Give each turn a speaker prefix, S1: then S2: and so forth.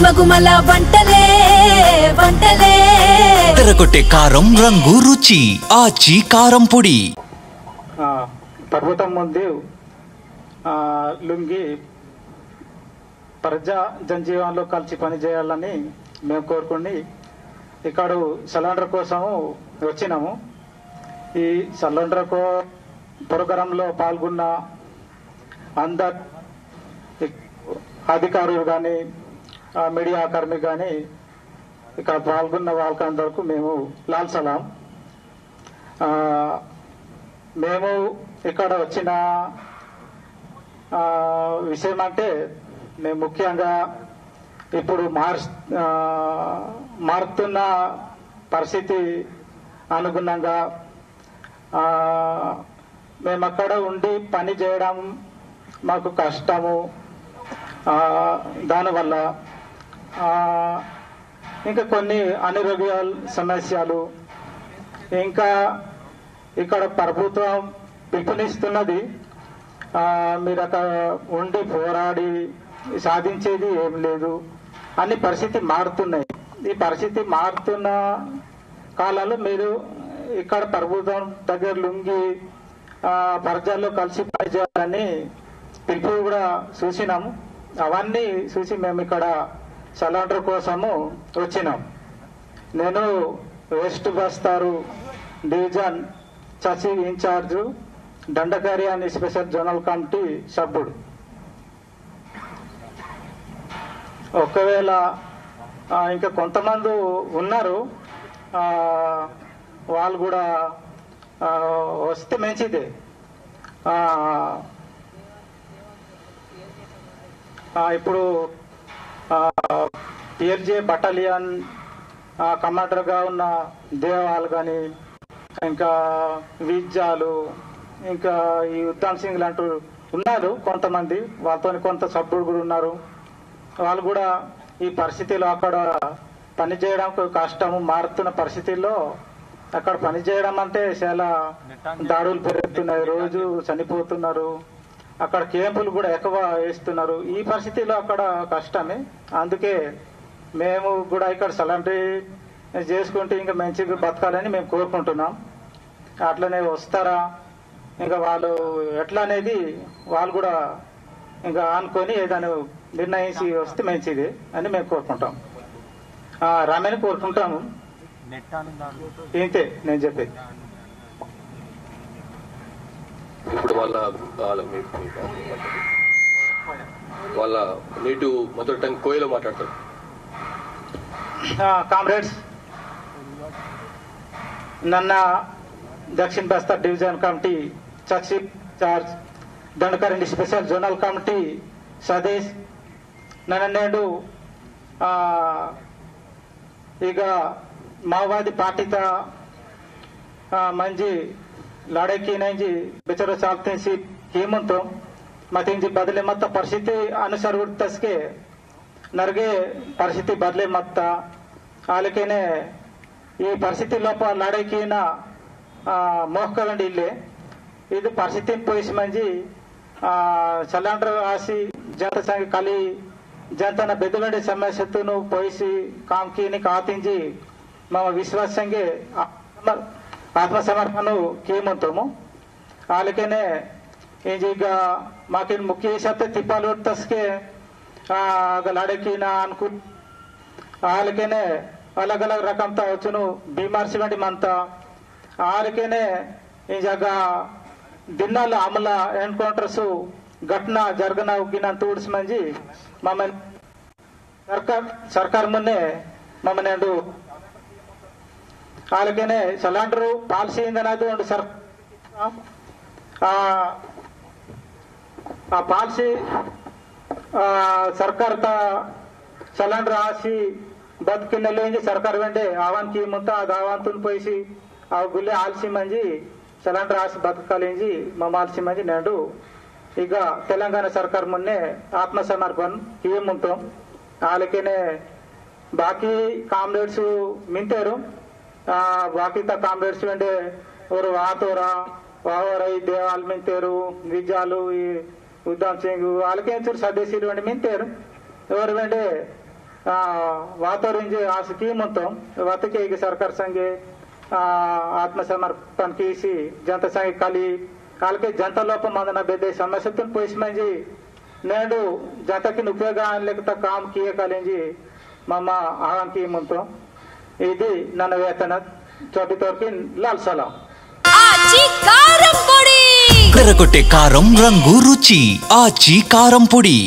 S1: గుమగుమల వంటలే వంటలే
S2: తెరకొట్టే కారం రంగు రుచి ఆచి కారం పొడి.
S3: పర్వతం ముందు లుంగి ప్రజా జనజీవనంలో కలిసి పనిచేయాలని మేము కోరుకుని ఇక్కడ సిలిండర్ కోసము వచ్చినాము. ఈ సిలిండర్ ప్రోగ్రాంలో పాల్గొన్న అందరు అధికారులు కానీ మీడియా కార్మికులు కానీ ఇక్కడ పాల్గొన్న వాళ్ళకందరకు మేము లాల్ సలాం. మేము ఇక్కడ వచ్చిన విషయం అంటే మేము ముఖ్యంగా ఇప్పుడు మారుతున్న పరిస్థితి అనుగుణంగా మేము అక్కడ ఉండి పని చేయడం మాకు కష్టము. దానివల్ల ఇంకా కొన్ని అనారోగ్య సమస్యలు, ఇంకా ఇక్కడ ప్రభుత్వం పిలుపునిస్తున్నది మీరు అక్కడ ఉండి పోరాడి సాధించేది ఏం లేదు అన్ని పరిస్థితి మారుతున్నాయి. ఈ పరిస్థితి మారుతున్న కాలంలో మీరు ఇక్కడ ప్రభుత్వం దగ్గర లుంగి ప్రజల్లో కలిసి పనిచేయాలని పిలుపు కూడా చూసినాము. అవన్నీ చూసి మేము ఇక్కడ సిలిండర్ కోసము వచ్చినాం. నేను వెస్ట్ బస్తారు డివిజన్ చర్చి ఇన్ఛార్జు దండకారి అండ్ స్పెషల్ జోనల్ కమిటీ సభ్యుడు. ఒకవేళ ఇంకా కొంతమంది ఉన్నారు, వాళ్ళు కూడా వస్తే మంచిదే. ఇప్పుడు పిఎల్జే బటాలియన్ కమాండర్గా ఉన్న దేవాలు కానీ, ఇంకా విజ్జాలు, ఇంకా ఈ ఉద్దామ్ సింగ్ లాంటి ఉన్నారు కొంతమంది, వాళ్ళతో కొంత సభ్యుడు కూడా ఉన్నారు. వాళ్ళు కూడా ఈ పరిస్థితిలో అక్కడ పనిచేయడం కష్టము. మారుతున్న పరిస్థితుల్లో అక్కడ పనిచేయడం అంటే చాలా దాడులు పెరుగుతున్నాయి, రోజు చనిపోతున్నారు, అక్కడ క్యాంపులు కూడా ఎక్కువ వేస్తున్నారు. ఈ పరిస్థితిలో అక్కడ కష్టమే. అందుకే మేము కూడా ఇక్కడ సలంటరీ చేసుకుంటే ఇంకా మంచిగా బతకాలని మేము కోరుకుంటున్నాం. అట్లనే వస్తారా, ఇంకా వాళ్ళు ఎట్లా అనేది వాళ్ళు కూడా ఇంకా అనుకొని ఏదైనా నిర్ణయించి వస్తే మంచిది అని మేము కోరుకుంటాం. రామని కోరుకుంటాము. ఇంతే నేను చెప్పేది.
S4: ఇప్పుడు వాళ్ళ నీటు మొదటి కోయిలో మాట్లాడతారు.
S3: కామ్రేడ్స్, నన్న దక్షిణ బస్తర్ డివిజన్ కమిటీ చర్చి చార్జ్ దండకరండి స్పెషల్ జోనల్ కమిటీ సదేశ్ నన్ను ಈಗ ಮಾವೋವಾದಿ ಪಾರ್ಟಿತ ಮಂಜಿ ಲಡಕಿ ನಂಜಿ ಬೆಚರ ಚಾಲ್ತಿಸಿ ಹೇಮಂತ ಮತ್ತೆ ಇಂಜಿ ಬದಲೆ ಮತ್ತ ಪರಿಸ್ಥಿತಿ ಅನುಸಾರ ಉಡ್ತಸ್ಗೆ ನರ್ಗೆ ಪರಿಸ್ಥಿತಿ ಬದಲೆ ಮತ್ತ ಆಲಕೆನೆ ಈ ಪರಿಸ್ಥಿತಿ ಲೋಪ ಲಡಕಿನ ಮೋಹಕಗಂಡಿ ಇಲ್ಲಿ ಇದು ಪರಿಸ್ಥಿತಿ ಪೋಯಿಸಿ ಮಂಜಿ ಸಿಲಿಂಡರ್ ಆಸಿ ಜನತ ಸಂಘ ಖಾಲಿ जनता बेदगंडे समस्या पोसी काम की कातिंजी मम विश्वास संगे आत्मसमर्पण कियमंतमु आलकेने ಈಗ ಮಾಕಿನ ಮುಖ್ಯ ಸತ್ತೆ ತಿಪ್ಪಾಲೋಟ್ ತಸ್ಕೆ ಲಡಕಿ ना अनुकूल आलकेने अलग अलग रकम ता वचुनु बीमार सिवंडी मंता आलकेने ಈ ಜಾಗ ದಿನಾಲ ಅಮಲ ಎನ್ಕೌಂಟರ್ಸ್ घटना जरगना उगिना तूड्स मंजी ममन सरकार मुन्ने ममने आलकेने सिलिंडर पालिसी इंदनादु सर पालिसी सरकार ता सिलिंडर आसी बदकिनले सरकार वेंडे आवान की मुंता आवान तुन पैसी आ गुल्ले आलसी मंजी सिलिंडर आसी बदकालेंजी ममालसी मंजी नेडू ಈಗ తెలంగాణ ಸರ್ಕಾರ ಮೊನ್ನೆ ಆತ್ಮಸಮರ್ಪಣ ಕಿಯಮುಂತು ಆಲಕೆನೆ ಬಾಕಿ ಕಾಮ್ರೇಡ್ಸ್ ಮಿಂತೇರು ಬಾಕಿ ತ ಕಾಮ್ರೇಡ್ಸ್ ವೆಂಡೆ ಅವರು ಆತೋರ ವಾವರೈ ದೇವಾಲ್ ಮಿಂತೇರು ವಿಜಾಲು ಈ ಉದ್ದಾಮ್ ಸಿಂಗ್ ಆಲಕೆ ಚೂರು ಸದಸ್ಯರು ವೆಂಡೆ ಮಿಂತೇರು ఎవరు వెంటే वातावरण आ स्कीम वतके सरकार संगे आत्मसमर्पण की जनता संगे खाली कालके जनता लोपम मंदना बेदे समस्या तुम पोइस में जी नेडू जनता की उपयोग लेकर काम किए कालेंजी मम आहान की मंतो इदी नन वेतन चोटितोर की लाल सलाम
S1: ఆచి కారం పొడి
S2: కరకొట్టే కారం రంగు రుచి ఆచి కారం పొడి।